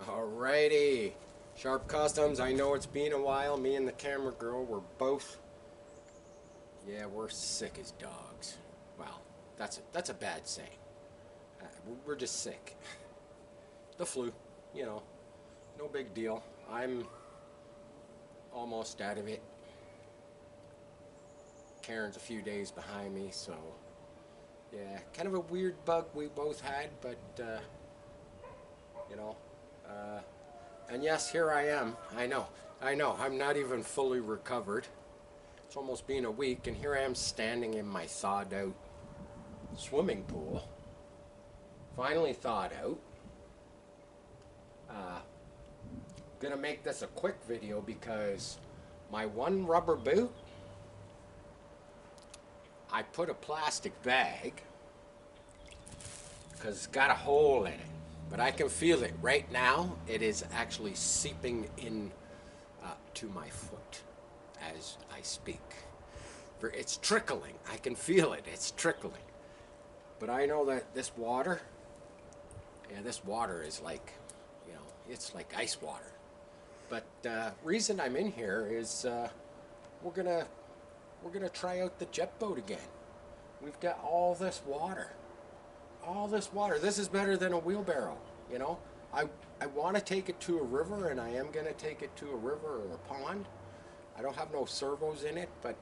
Alrighty, Sharp Customs. I know it's been a while. Me and the camera girl were both, we're sick as dogs. Well, that's a bad saying. We're just sick. The flu, no big deal. I'm almost out of it. Karen's a few days behind me, so yeah, kind of a weird bug we both had, but and yes, here I am. I know, I'm not even fully recovered. It's almost been a week, and here I am standing in my thawed out swimming pool. Finally thawed out. Gonna make this a quick video because my one rubber boot, I put a plastic bag because it's got a hole in it, but I can feel it right now. It is actually seeping in to my foot as I speak. It's trickling. I can feel it. It's trickling. But I know that this water, this water is like, it's like ice water. But reason I'm in here is we're gonna try out the jet boat again. We've got all this water. All this water. This is better than a wheelbarrow, I want to take it to a river, and I am going to take it to a river or a pond. I don't have no servos in it, but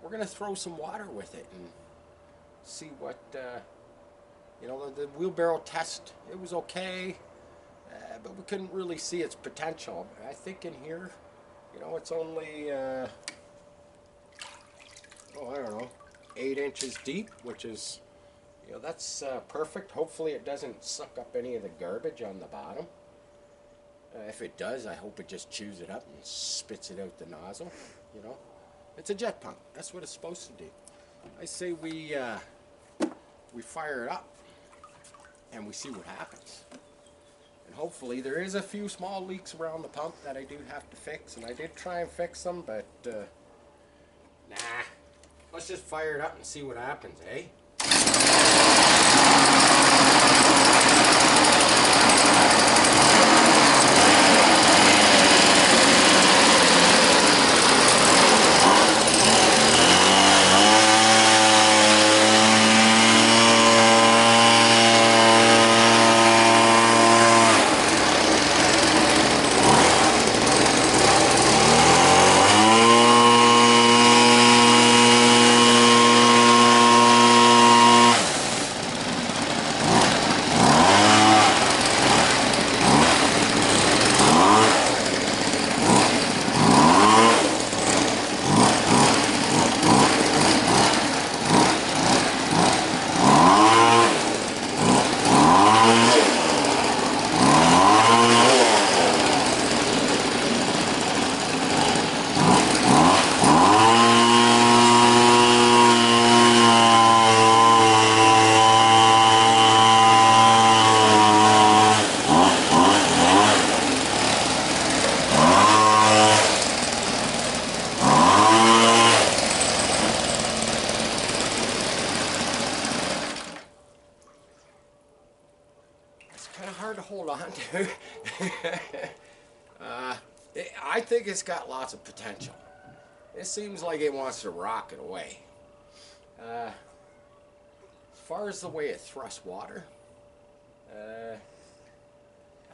we're going to throw some water with it and see what, the wheelbarrow test, it was okay, but we couldn't really see its potential. I think in here, it's only, I don't know, 8 inches deep, which is, that's perfect. Hopefully it doesn't suck up any of the garbage on the bottom. If it does, I hope it just chews it up and spits it out the nozzle, It's a jet pump. That's what it's supposed to do. I say we fire it up and we see what happens. And hopefully there is a few small leaks around the pump that I do have to fix, and I did try and fix them, but nah. Let's just fire it up and see what happens, eh? Hard to hold on to. I think it's got lots of potential. It seems like it wants to rocket away. As far as the way it thrusts water, that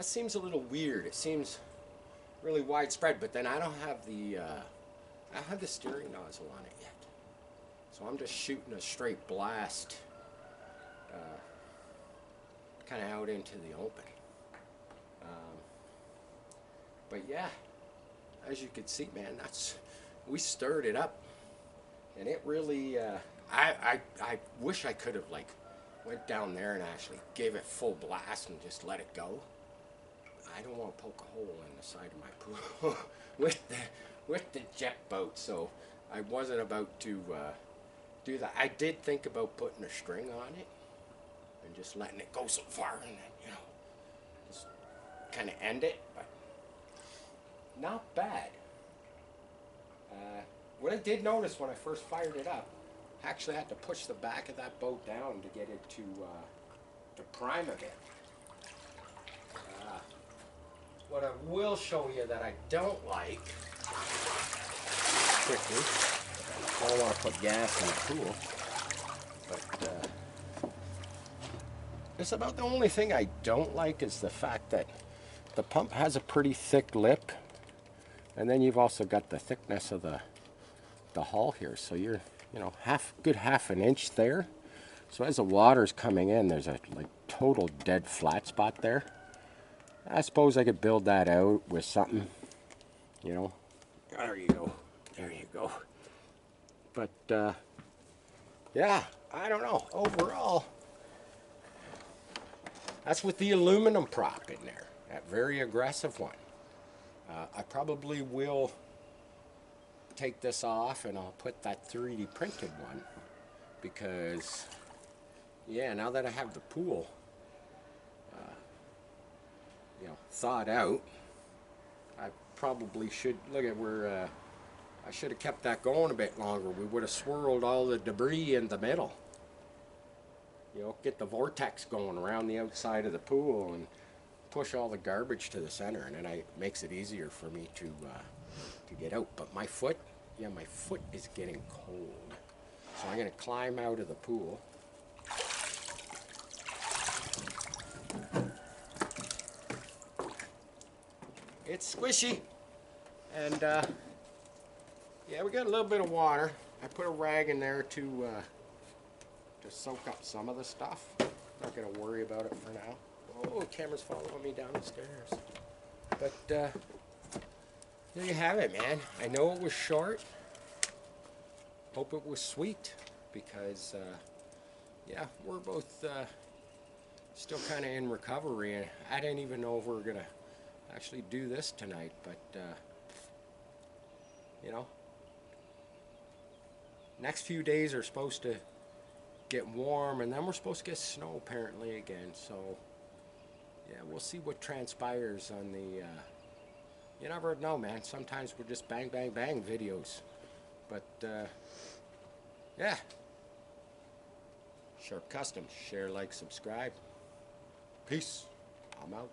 seems a little weird. It seems really widespread, but then I don't have the steering nozzle on it yet. So I'm just shooting a straight blast kind of out into the open. But yeah, as you can see, man, we stirred it up, and it really, I wish I could have went down there and actually gave it full blast and just let it go. I don't want to poke a hole in the side of my pool with the jet boat, so I wasn't about to do that. I did think about putting a string on it and just letting it go so far and then, just kind of end it, but not bad. What I did notice when I first fired it up, I actually had to push the back of that boat down to get it to prime a bit. What I will show you that I don't like, quickly, I don't want to put gas in the pool, but it's about the only thing I don't like is the fact that the pump has a pretty thick lip, and then you've also got the thickness of the hull here, so you're, you know, good half an inch there. So as the water's coming in, there's a like total dead flat spot there. I suppose I could build that out with something, you know. There you go. There you go. But yeah, I don't know. Overall, that's with the aluminum prop in there. That very aggressive one. I probably will take this off and I'll put that 3D printed one, because yeah, now that I have the pool you know, thawed out, I probably should look at where I should have kept that going a bit longer. We would have swirled all the debris in the middle, you know, get the vortex going around the outside of the pool and push all the garbage to the center, and then it makes it easier for me to get out. But my foot, yeah, my foot is getting cold, so I'm going to climb out of the pool. It's squishy, and yeah, we got a little bit of water. I put a rag in there to soak up some of the stuff. Not going to worry about it for now. Oh, the camera's following me down the stairs. But there you have it, man. I know it was short. Hope it was sweet, because yeah, we're both still kind of in recovery, and I didn't even know if we were going to actually do this tonight, but you know, next few days are supposed to get warm, and then we're supposed to get snow apparently again, so yeah, we'll see what transpires on the you never know, man. Sometimes we're just bang bang bang videos, but yeah, Sharp Customs, share, like, subscribe. Peace. I'm out.